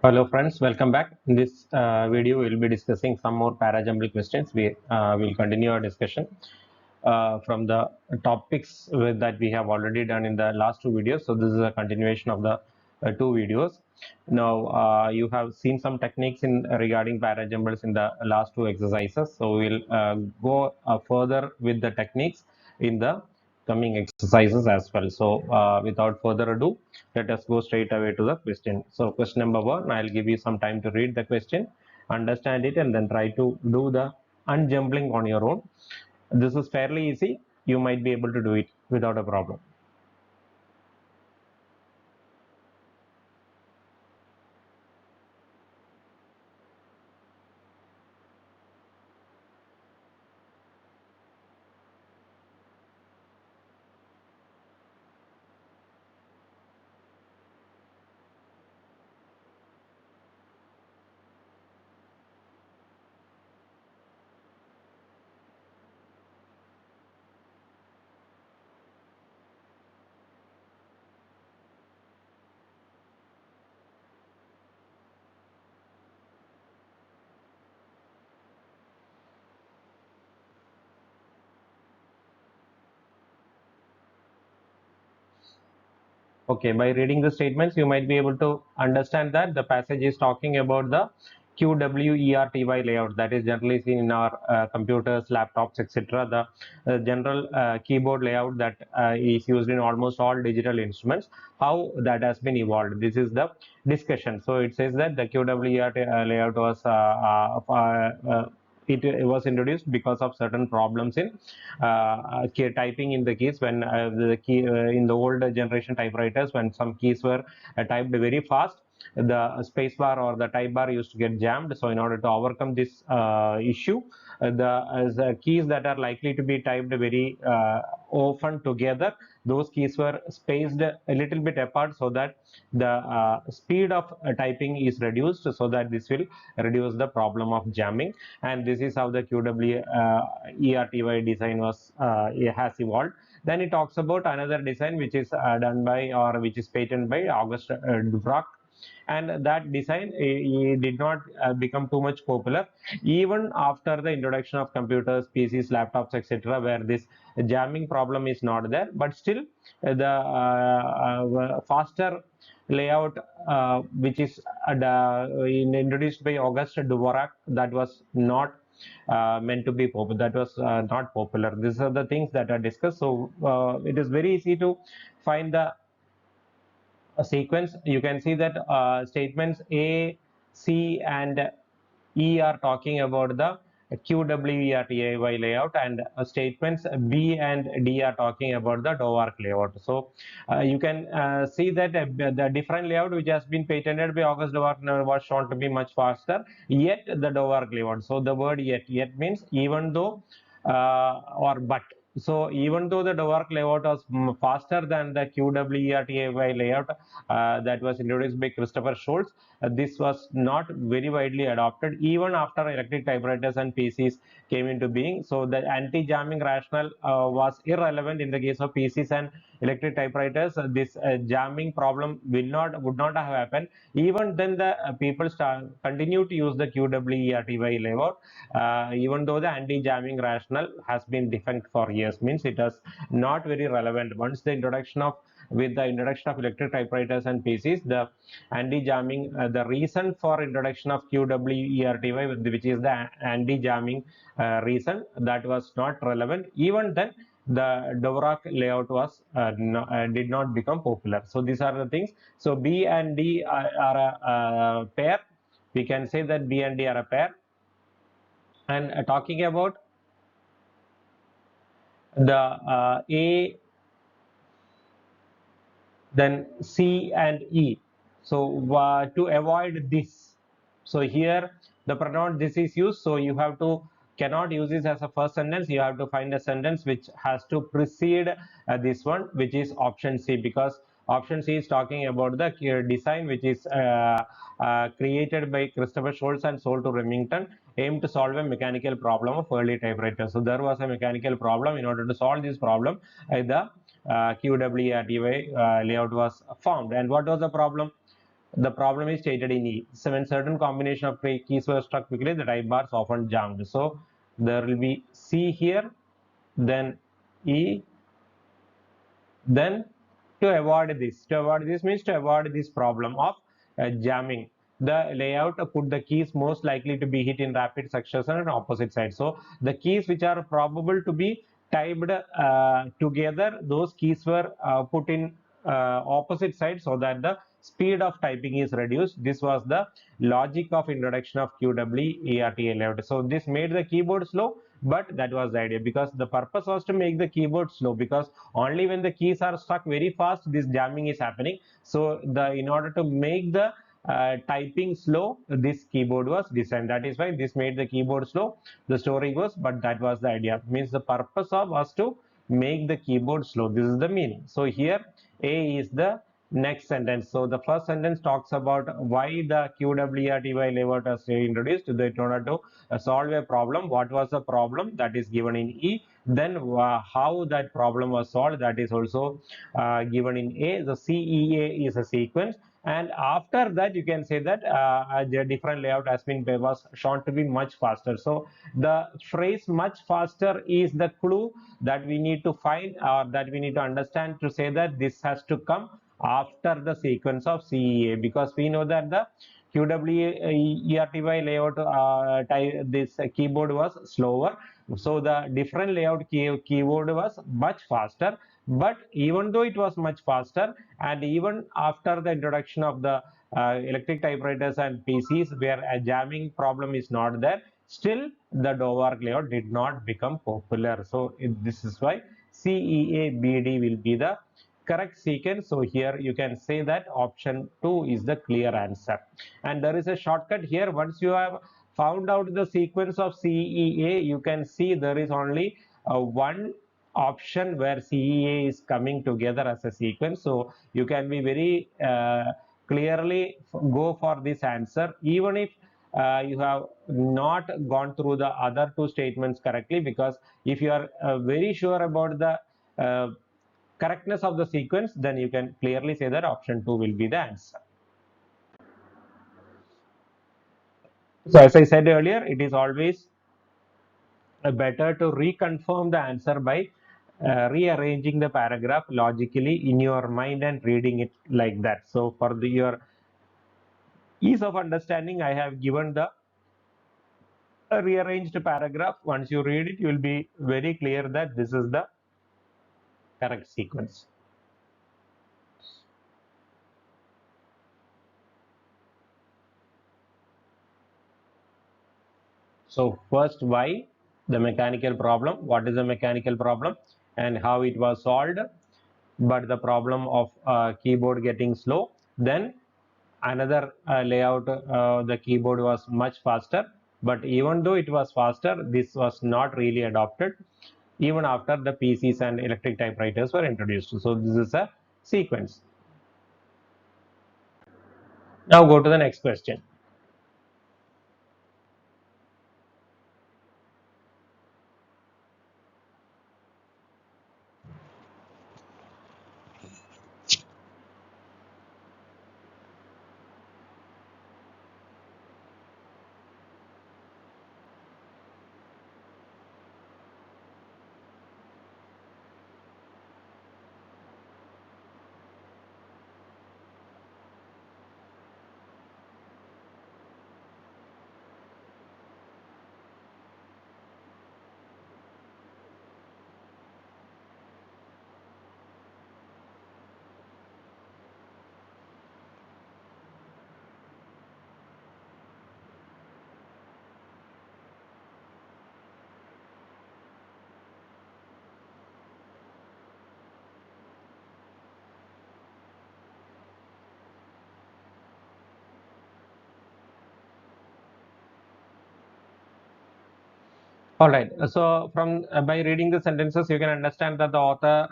Hello friends, welcome back. In this video, we will be discussing some more Para Jumble questions. We will continue our discussion from the topics that we have already done in the last two videos. So this is a continuation of the two videos. Now you have seen some techniques in regarding Para Jumbles in the last two exercises. So we'll go further with the techniques in the coming exercises as well. So without further ado, let us go straight away to the question. So question number one, I'll give you some time to read the question, understand it, and then try to do the unjumbling on your own. This is fairly easy. You might be able to do it without a problem. Okay, by reading the statements, you might be able to understand that the passage is talking about the QWERTY layout that is generally seen in our computers, laptops, etc. The general keyboard layout that is used in almost all digital instruments, how that has been evolved. This is the discussion. So it says that the QWERTY layout was it was introduced because of certain problems in typing in the keys when the key in the old generation typewriters, when some keys were typed very fast, the space bar or the type bar used to get jammed. So in order to overcome this issue, the keys that are likely to be typed very often together, those keys were spaced a little bit apart so that the speed of typing is reduced, so that this will reduce the problem of jamming. And this is how the QWERTY design was has evolved. Then it talks about another design which is done by, or which is patented by August Dvorak, and that design did not become too much popular even after the introduction of computers, PCs, laptops, etc., where this jamming problem is not there. But still, the faster layout which is introduced by August Dvorak, that was not meant to be popular, that was not popular. These are the things that are discussed. So it is very easy to find the sequence. You can see that statements A, C, and E are talking about the QWERTY layout, and statements B and D are talking about the Dvorak layout. So you can see that the different layout which has been patented by August Dvorak was shown to be much faster, yet the Dvorak layout. So the word yet means even though or but. So even though the Dvorak layout was faster than the QWERTY layout that was introduced by Christopher Schultz, this was not very widely adopted even after electric typewriters and PCs came into being. So the anti-jamming rationale was irrelevant in the case of PCs and electric typewriters. This jamming problem would not have happened. Even then, the people continue to use the QWERTY layout, even though the anti-jamming rationale has been defunct for years. Means it is not very relevant. Once the introduction of with the introduction of electric typewriters and PCs, the anti-jamming, the reason for introduction of QWERTY, which is the anti-jamming reason, that was not relevant. Even then, the Dvorak layout was did not become popular. So these are the things. So B and D are a pair. We can say that B and D are a pair. And talking about the A, then C and E. So to avoid this, so here the pronoun this is used. So you have to cannot use this as a first sentence. You have to find a sentence which has to precede this one, which is option C, because option C is talking about the design which is created by Christopher Schultz and sold to Remington, aimed to solve a mechanical problem of early typewriters. So there was a mechanical problem. In order to solve this problem, the QWERTY layout was formed. And what was the problem? the problem is stated in E. So when certain combination of keys were struck quickly, the type bars often jammed. So there will be C here, then E, then to avoid this means to avoid this problem of jamming. The layout put the keys most likely to be hit in rapid succession on opposite sides. So the keys which are probable to be typed together, those keys were put in opposite sides so that the speed of typing is reduced. This was the logic of introduction of QWERTY layout. So this made the keyboard slow, but that was the idea, because the purpose was to make the keyboard slow, because only when the keys are stuck very fast this jamming is happening. So the in order to make the typing slow, this keyboard was designed. That is why this made the keyboard slow. The story goes, but that was the idea. Means the purpose of was to make the keyboard slow. This is the meaning. So here A is the next sentence. So the first sentence talks about why the QWERTY layout was introduced in order to solve a problem. What was the problem? That is given in E. Then how that problem was solved, that is also given in A. The CEA is a sequence, and after that you can say that the different layout has been was shown to be much faster. So the phrase much faster is the clue that we need to find, or that we need to understand, to say that this has to come after the sequence of CEA, because we know that the QWERTY layout this keyboard was slower. So the different layout keyboard was much faster. But even though it was much faster, and even after the introduction of the electric typewriters and PCs, where a jamming problem is not there, still the Dvorak layout did not become popular. So this is why CEABD will be the correct sequence. So here you can say that option 2 is the clear answer. And there is a shortcut here. Once you have found out the sequence of CEA, you can see there is only one option where CEA is coming together as a sequence. So you can be very clearly go for this answer, even if you have not gone through the other two statements correctly, because if you are very sure about the uh, correctness of the sequence, then you can clearly say that option 2 will be the answer. So as I said earlier, it is always better to reconfirm the answer by rearranging the paragraph logically in your mind and reading it like that. So for your ease of understanding, I have given the rearranged paragraph. Once you read it, you will be very clear that this is the correct sequence. So first, why the mechanical problem? What is the mechanical problem and how it was solved? But the problem of keyboard getting slow. Then another layout, the keyboard was much faster. But even though it was faster, this was not really adopted even after the PCs and electric typewriters were introduced. So this is a sequence. Now go to the next question. All right. So from by reading the sentences, you can understand that the author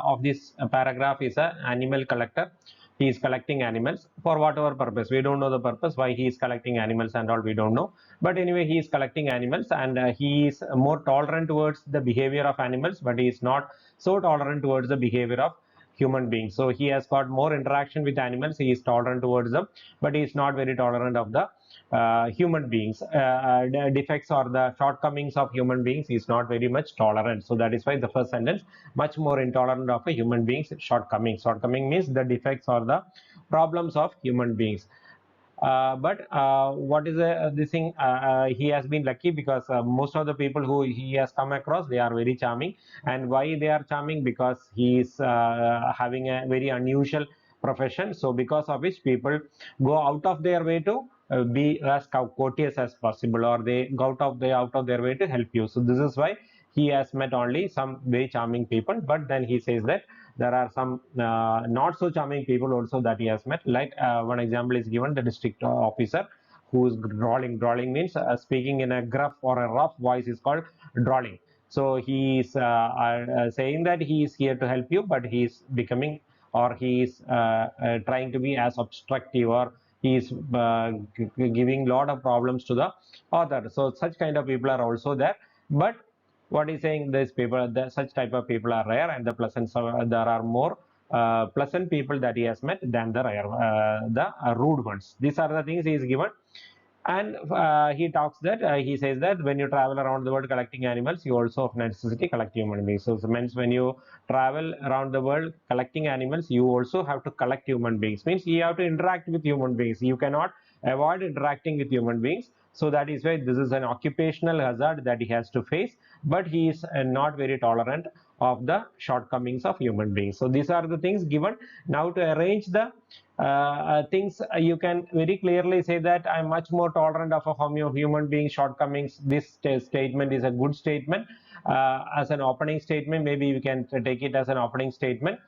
of this paragraph is an animal collector. He is collecting animals for whatever purpose. We don't know the purpose why he is collecting animals and all. We don't know. But anyway, he is collecting animals, and he is more tolerant towards the behavior of animals, but he is not so tolerant towards the behavior of human beings. So he has got more interaction with animals, he is tolerant towards them, but he is not very tolerant of the human beings. The defects or the shortcomings of human beings is not very much tolerant. So that is why the first sentence, much more intolerant of a human being's shortcomings. Shortcoming means the defects or the problems of human beings. But what is this thing? He has been lucky because most of the people who he has come across, they are very charming. And why they are charming? Because he is having a very unusual profession. So because of which people go out of their way to be as courteous as possible, or they go out of their way to help you. So this is why he has met only some very charming people. But then he says that there are some not so charming people also that he has met. Like one example is given, the district officer who is drawling. Drawling means speaking in a gruff or a rough voice is called drawling. So he is saying that he is here to help you, but he is becoming, or he is trying to be as obstructive, or he is giving lot of problems to the author. So such kind of people are also there. But what he's saying, these people, such type of people are rare, and the pleasant, there are more pleasant people that he has met than the rare, the rude ones. These are the things he is given. And he talks that he says that when you travel around the world collecting animals, you also of necessity collect human beings. So it means when you travel around the world collecting animals, you also have to collect human beings. Means you have to interact with human beings. You cannot avoid interacting with human beings. So that is why this is an occupational hazard that he has to face. But he is not very tolerant of the shortcomings of human beings. So these are the things given. Now to arrange the things, you can very clearly say that I'm much more tolerant of a human being shortcomings. This statement is a good statement. As an opening statement, maybe you can take it as an opening statement.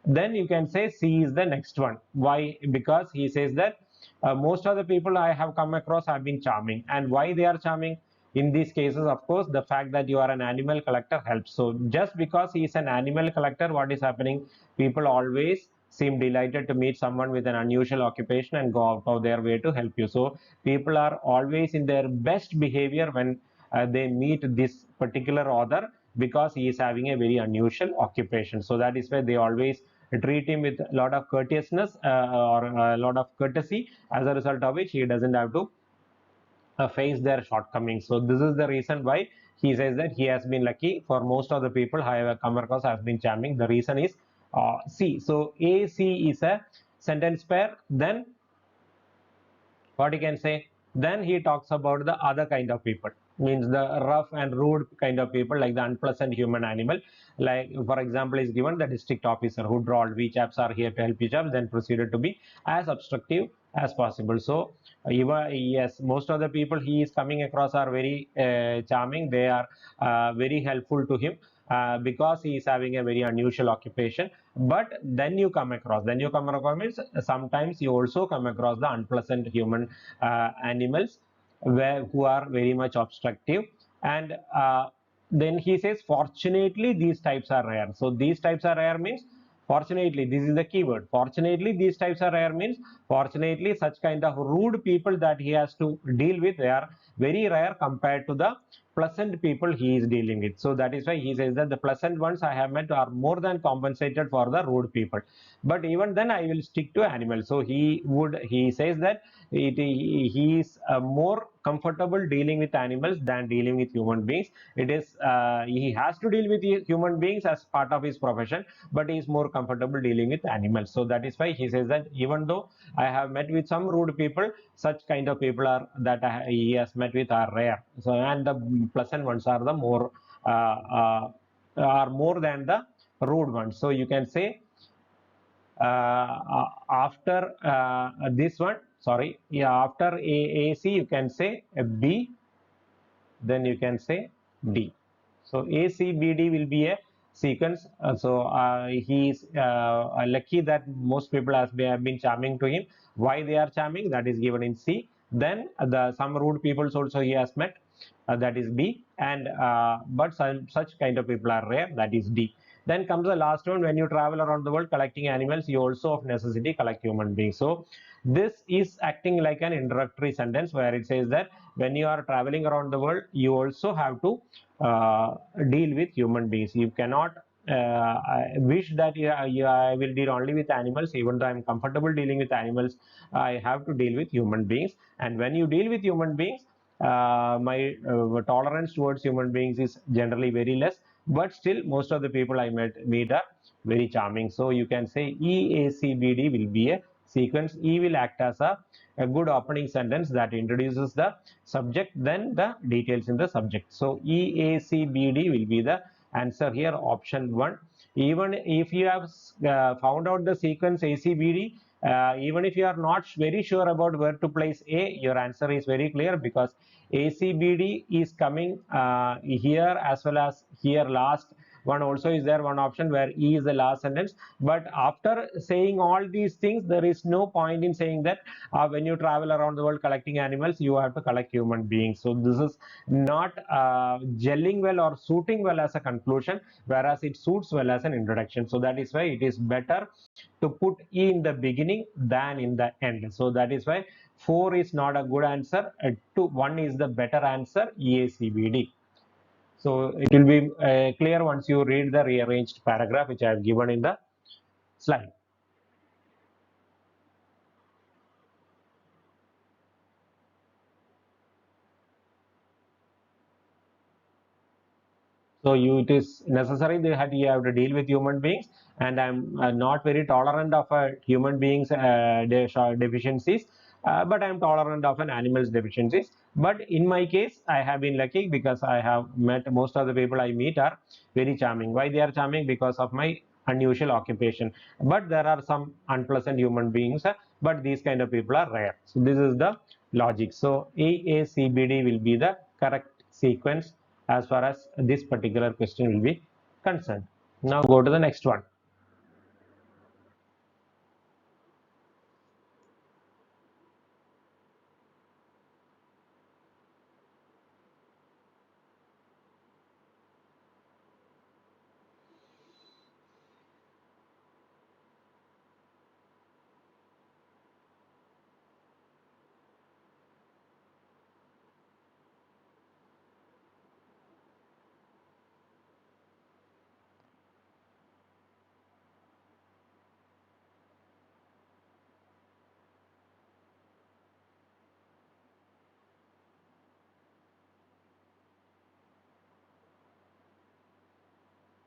Then you can say C is the next one. Why? Because he says that most of the people I have come across have been charming. And why they are charming? In these cases, of course, the fact that you are an animal collector helps. So just because he is an animal collector, what is happening? People always seem delighted to meet someone with an unusual occupation and go out of their way to help you. So people are always in their best behavior when they meet this particular author, because he is having a very unusual occupation. So that is why they always treat him with a lot of courteousness, or a lot of courtesy, as a result of which he doesn't have to face their shortcomings. So this is the reason why he says that he has been lucky. For most of the people I have come across has been charming. The reason is C. So A, C is a sentence pair. Then what you can say, then he talks about the other kind of people, means the rough and rude kind of people, like the unpleasant human animal. Like for example is given, the district officer who drawled, we chaps are here to help you chaps, then proceeded to be as obstructive as possible. So even, yes, most of the people he is coming across are very charming. They are very helpful to him, because he is having a very unusual occupation. But then you come across, means sometimes you also come across the unpleasant human animals, who are very much obstructive. And then he says, fortunately these types are rare. So these types are rare means, fortunately, this is the keyword, fortunately these types are rare means, fortunately such kind of rude people that he has to deal with, they are very rare compared to the pleasant people he is dealing with. So that is why he says that the pleasant ones I have met are more than compensated for the rude people. But even then I will stick to animals. So he says that he is more comfortable dealing with animals than dealing with human beings. It is he has to deal with human beings as part of his profession, but he is more comfortable dealing with animals. So that is why he says that even though I have met with some rude people, such kind of people are that he has met with are rare. So and the pleasant ones are the more are more than the rude ones. So you can say after this one, sorry, yeah, after AC you can say a B, then you can say D. So ACBD will be a sequence. So he is lucky that most people have been charming to him. Why they are charming, that is given in C. Then the some rude peoples also he has met, that is B. And but such kind of people are rare, that is D. Then comes the last one, when you travel around the world collecting animals, you also of necessity collect human beings. So this is acting like an introductory sentence where it says that when you are traveling around the world, you also have to deal with human beings. You cannot I wish that I will deal only with animals. Even though I'm comfortable dealing with animals, I have to deal with human beings. And when you deal with human beings, my tolerance towards human beings is generally very less. But still, most of the people I meet are very charming. So you can say EACBD will be a sequence. E will act as a good opening sentence that introduces the subject, then the details in the subject. So EACBD will be the answer here, option 1. Even if you have found out the sequence ACBD, even if you are not very sure about where to place A, your answer is very clear, because ACBD is coming here as well as here. Last one also is there, one option where E is the last sentence. But after saying all these things, there is no point in saying that when you travel around the world collecting animals, you have to collect human beings. So this is not gelling well or suiting well as a conclusion, whereas it suits well as an introduction. So that is why it is better to put E in the beginning than in the end. So that is why 4 is not a good answer. 1 is the better answer, EACBD. So it will be clear once you read the rearranged paragraph which I have given in the slide. So it is necessary that you have to deal with human beings, and I'm not very tolerant of human beings deficiencies, but I'm tolerant of an animal's deficiencies. But in my case, I have been lucky because I have met most of the people I meet are very charming. Why they are charming? Because of my unusual occupation. But there are some unpleasant human beings, but these kind of people are rare. So this is the logic. So AACBD will be the correct sequence as far as this particular question will be concerned. Now go to the next one.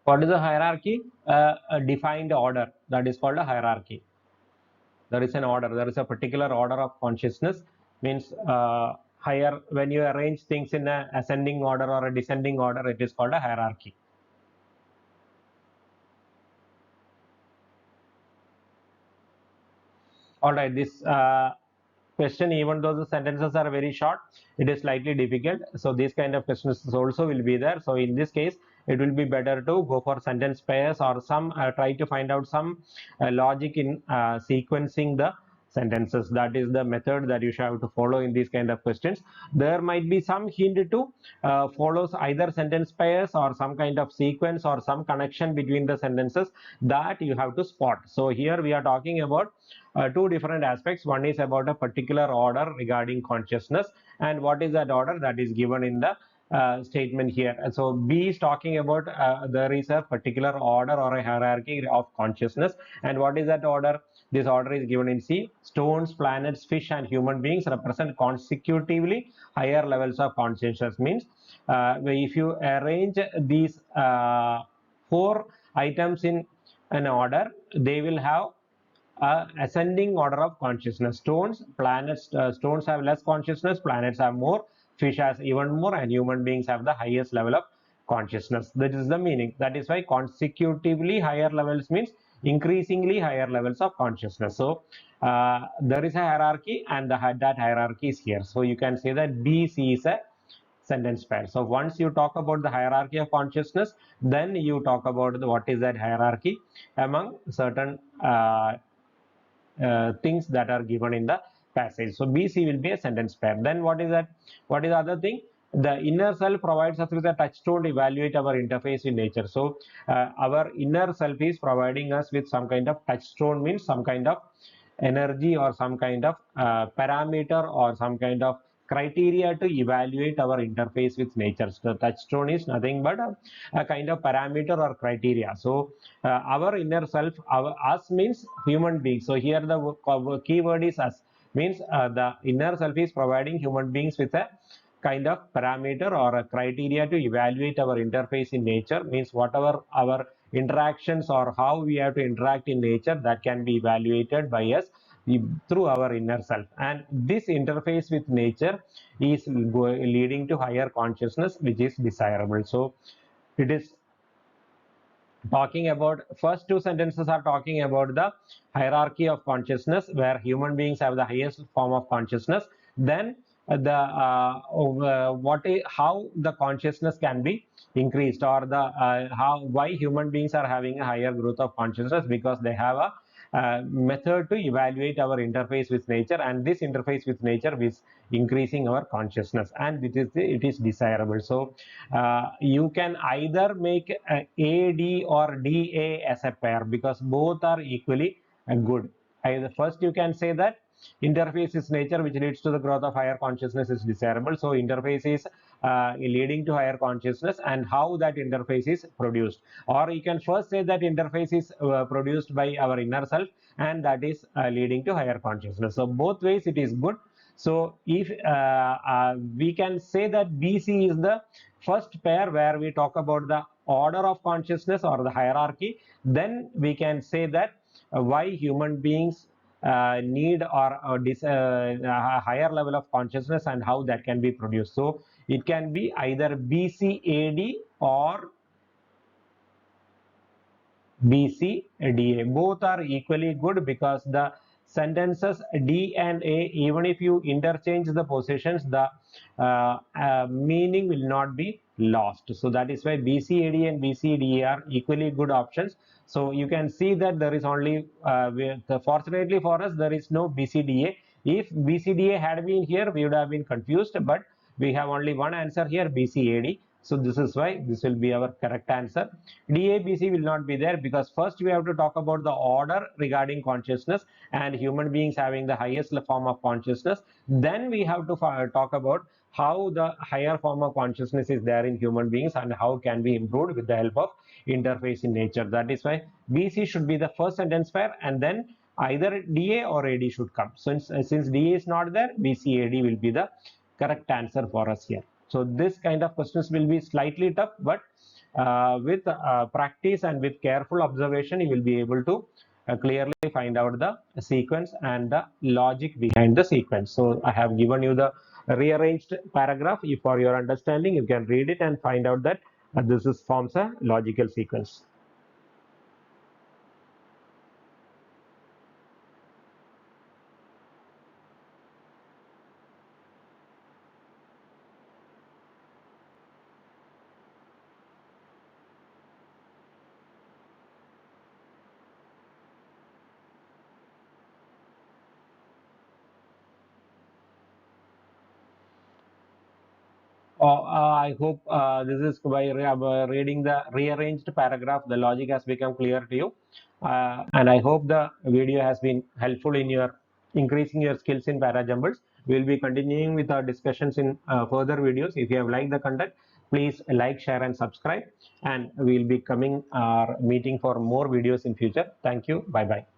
What is a hierarchy? A defined order, that is called a hierarchy. There is an order, there is a particular order of consciousness, means higher, when you arrange things in a ascending order or a descending order, it is called a hierarchy. All right, this question, even though the sentences are very short, it is slightly difficult. So these kind of questions also will be there. So in this case, it will be better to go for sentence pairs or some try to find out some logic in sequencing the sentences. That is the method that you should have to follow in these kind of questions. There might be some hint to follows either sentence pairs or some kind of sequence or some connection between the sentences that you have to spot. So here we are talking about two different aspects. One is about a particular order regarding consciousness, and what is that order that is given in the statement here. And so B is talking about there is a particular order or a hierarchy of consciousness, and what is that order? This order is given in C. Stones, planets, fish, and human beings represent consecutively higher levels of consciousness. Means if you arrange these four items in an order, they will have ascending order of consciousness. Stones have less consciousness, planets have more, fish has even more, and human beings have the highest level of consciousness. That is the meaning. That is why consecutively higher levels means increasingly higher levels of consciousness. So there is a hierarchy, and that hierarchy is here. So you can say that BC is a sentence pair. So once you talk about the hierarchy of consciousness, then you talk about what is that hierarchy among certain things that are given in the passage. So BC will be a sentence pair. Then what is that? What is the other thing? The inner self provides us with a touchstone to evaluate our interface in nature. So our inner self is providing us with some kind of touchstone, means some kind of energy or some kind of parameter or some kind of criteria to evaluate our interface with nature. So touchstone is nothing but a kind of parameter or criteria. So our inner self, us means human beings. So here the keyword is us, means the inner self is providing human beings with a kind of parameter or a criteria to evaluate our interface in nature, means whatever our interactions or how we have to interact in nature, that can be evaluated by us through our inner self. And this interface with nature is leading to higher consciousness, which is desirable. So it is talking about, first two sentences are talking about the hierarchy of consciousness, where human beings have the highest form of consciousness. Then how the consciousness can be increased, or the how why human beings are having a higher growth of consciousness, because they have a method to evaluate our interface with nature, and this interface with nature is increasing our consciousness, and it is desirable. So you can either make AD or DA as a pair, because both are equally good. Either first you can say that interface is nature which leads to the growth of higher consciousness is desirable. So interface is leading to higher consciousness, and how that interface is produced. Or you can first say that interface is produced by our inner self, and that is leading to higher consciousness. So both ways it is good. So if we can say that BC is the first pair where we talk about the order of consciousness or the hierarchy, then we can say that why human beings need or a higher level of consciousness, and how that can be produced. So it can be either BCAD or BCDA. Both are equally good, because the sentences D and A, even if you interchange the positions, the meaning will not be lost. So that is why BCAD and BCDA are equally good options. So you can see that there is only, fortunately for us, there is no BCDA. If BCDA had been here, we would have been confused, but we have only one answer here, BCAD. So this is why this will be our correct answer. DABC will not be there, because first we have to talk about the order regarding consciousness and human beings having the highest form of consciousness. Then we have to talk about how the higher form of consciousness is there in human beings, and how can be improved with the help of interface in nature. That is why BC should be the first sentence pair, and then either DA or AD should come. Since DA is not there, BCAD will be the correct answer for us here. So this kind of questions will be slightly tough, but with practice and with careful observation, you will be able to clearly find out the sequence and the logic behind the sequence. So I have given you the rearranged paragraph. If for your understanding, you can read it and find out that this forms a logical sequence. I hope this is by reading the rearranged paragraph, the logic has become clear to you. And I hope the video has been helpful in your increasing your skills in Para Jumbles. We will be continuing with our discussions in further videos. If you have liked the content, please like, share, and subscribe. And we will be coming meeting for more videos in future. Thank you. Bye bye.